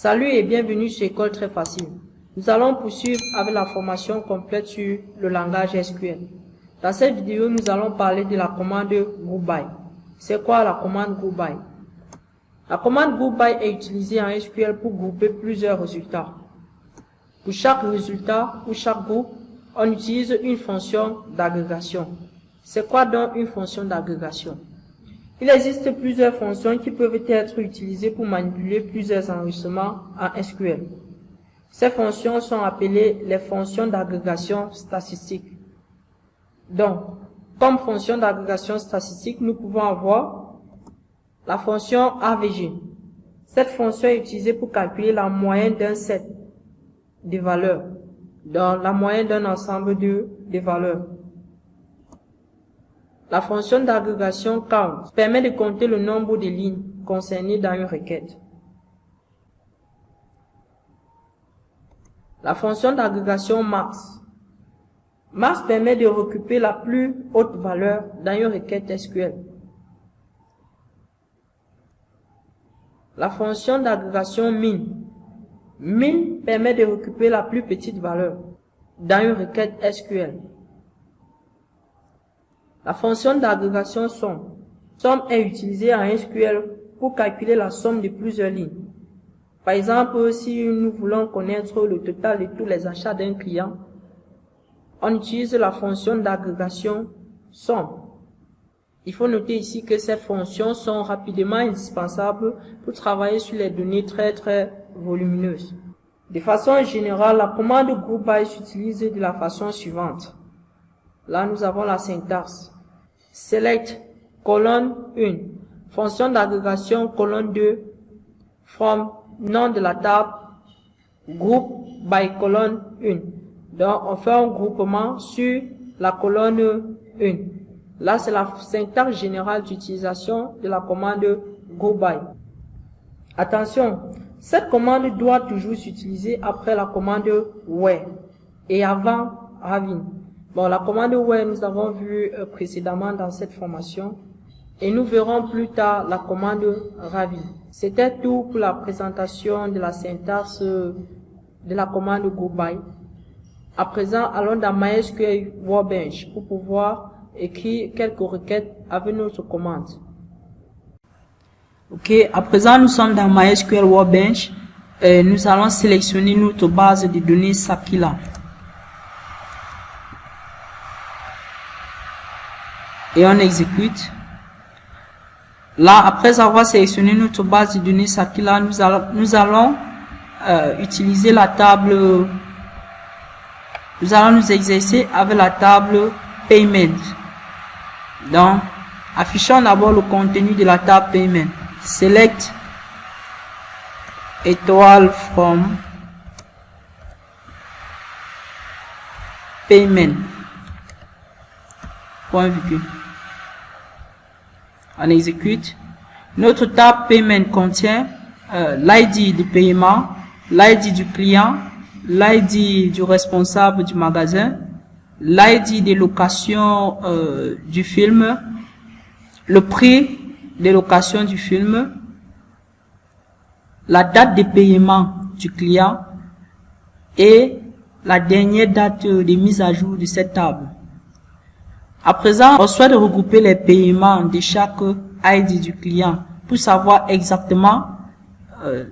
Salut et bienvenue sur École Très Facile. Nous allons poursuivre avec la formation complète sur le langage SQL. Dans cette vidéo, nous allons parler de la commande Group By. C'est quoi la commande Group By? La commande Group By est utilisée en SQL pour grouper plusieurs résultats. Pour chaque résultat ou chaque groupe, on utilise une fonction d'agrégation. C'est quoi donc une fonction d'agrégation? Il existe plusieurs fonctions qui peuvent être utilisées pour manipuler plusieurs enregistrements en SQL. Ces fonctions sont appelées les fonctions d'agrégation statistique. Donc, comme fonction d'agrégation statistique, nous pouvons avoir la fonction AVG. Cette fonction est utilisée pour calculer la moyenne d'un set de valeurs, donc la moyenne d'un ensemble de valeurs. La fonction d'agrégation count permet de compter le nombre de lignes concernées dans une requête. La fonction d'agrégation max. Max permet de récupérer la plus haute valeur dans une requête SQL. La fonction d'agrégation min. Min permet de récupérer la plus petite valeur dans une requête SQL. La fonction d'agrégation somme. Somme est utilisée en SQL pour calculer la somme de plusieurs lignes. Par exemple, si nous voulons connaître le total de tous les achats d'un client, on utilise la fonction d'agrégation somme. Il faut noter ici que ces fonctions sont rapidement indispensables pour travailler sur les données très volumineuses. De façon générale, la commande Group By s'utilise de la façon suivante. Là, nous avons la syntaxe. Select, colonne 1, fonction d'agrégation, colonne 2, from, nom de la table, group by colonne 1. Donc, on fait un groupement sur la colonne 1. Là, c'est la syntaxe générale d'utilisation de la commande Group By. Attention, cette commande doit toujours s'utiliser après la commande where et avant ravine. Bon, la commande where nous avons vu précédemment dans cette formation et nous verrons plus tard la commande ravine. C'était tout pour la présentation de la syntaxe de la commande Group By. À présent, allons dans MySQL Workbench pour pouvoir écrire quelques requêtes avec notre commande. Ok, à présent nous sommes dans MySQL Workbench. Nous allons sélectionner notre base de données Sakila. Et on exécute. Là, après avoir sélectionné notre base de données Sakila, nous allons utiliser la table. Nous allons nous exercer avec la table Payment. Donc, affichons d'abord le contenu de la table Payment. Select étoile from Payment. Point virgule. On exécute. Notre table Payment contient l'ID du paiement, l'ID du client, l'ID du responsable du magasin, l'ID de location du film, le prix de location du film, la date de paiement du client et la dernière date de mise à jour de cette table. À présent, on souhaite regrouper les paiements de chaque ID du client pour savoir exactement ce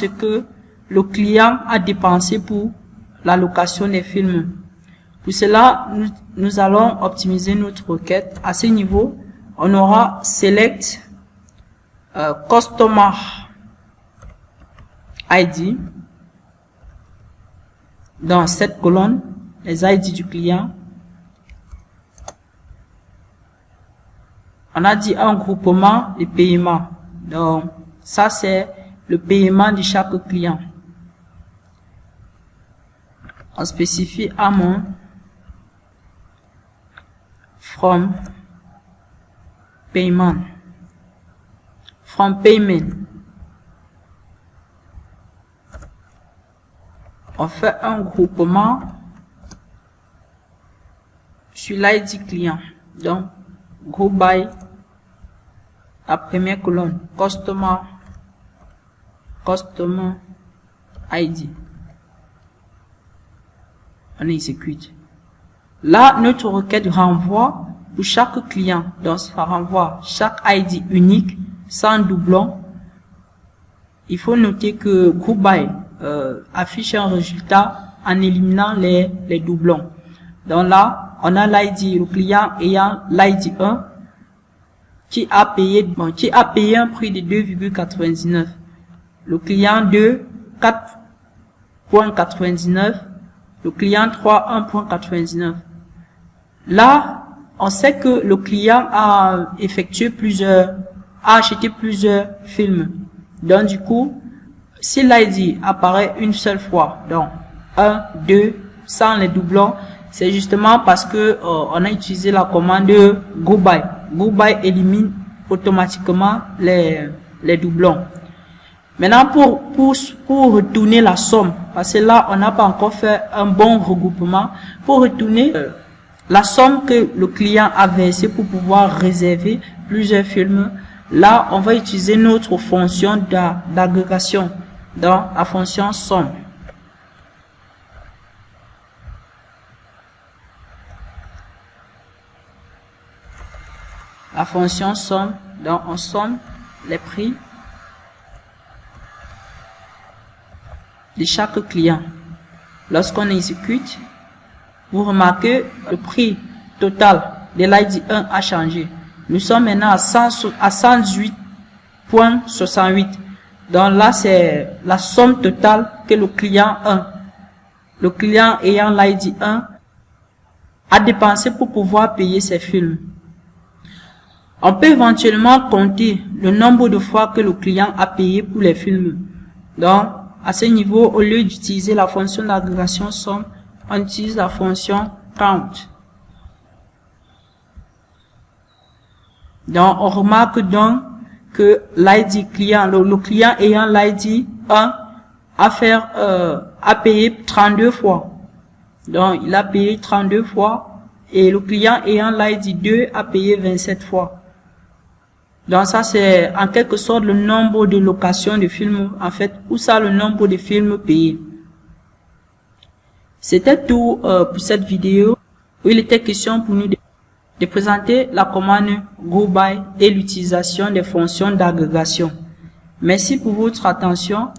que le client a dépensé pour la location des films. Pour cela, nous allons optimiser notre requête. À ce niveau, on aura select customer ID dans cette colonne, les ID du client. On a dit un groupement de paiements. Donc, ça c'est le paiement de chaque client. On spécifie amount from payment. From payment. On fait un groupement sur l'ID client. Donc, Group By la première colonne, customer Customer ID. On exécute. Là, notre requête renvoie pour chaque client. Donc, ça renvoie chaque ID unique, sans doublon. Il faut noter que Group By affiche un résultat en éliminant les doublons. Donc là, on a l'ID, le client ayant l'ID 1 qui a payé un prix de 2,99. Le client 2, 4,99. Le client 3, 1,99. Là, on sait que le client a acheté plusieurs films. Donc, du coup, si l'ID apparaît une seule fois, donc 1, 2, sans les doublons, c'est justement parce que on a utilisé la commande Group By. Group By élimine automatiquement les doublons. Maintenant, pour retourner la somme, parce que là, on n'a pas encore fait un bon regroupement, pour retourner la somme que le client a versée pour pouvoir réserver plusieurs films, là, on va utiliser notre fonction d'agrégation dans la fonction somme. La fonction somme, donc on somme les prix de chaque client. Lorsqu'on exécute, vous remarquez le prix total de l'ID 1 a changé. Nous sommes maintenant à 118,68. Donc là, c'est la somme totale que le client 1, le client ayant l'ID 1, a dépensé pour pouvoir payer ses films. On peut éventuellement compter le nombre de fois que le client a payé pour les films. Donc, à ce niveau, au lieu d'utiliser la fonction d'agrégation somme, on utilise la fonction count. Donc, on remarque donc que l'ID client, le client ayant l'ID 1 a payé 32 fois. Donc, il a payé 32 fois et le client ayant l'ID 2 a payé 27 fois. Donc ça c'est en quelque sorte le nombre de locations de films, en fait, ou ça le nombre de films payés. C'était tout pour cette vidéo où il était question pour nous de présenter la commande Group By et l'utilisation des fonctions d'agrégation. Merci pour votre attention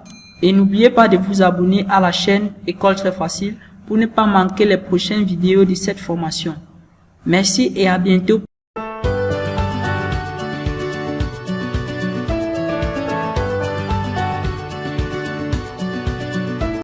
et n'oubliez pas de vous abonner à la chaîne École Très Facile pour ne pas manquer les prochaines vidéos de cette formation. Merci et à bientôt.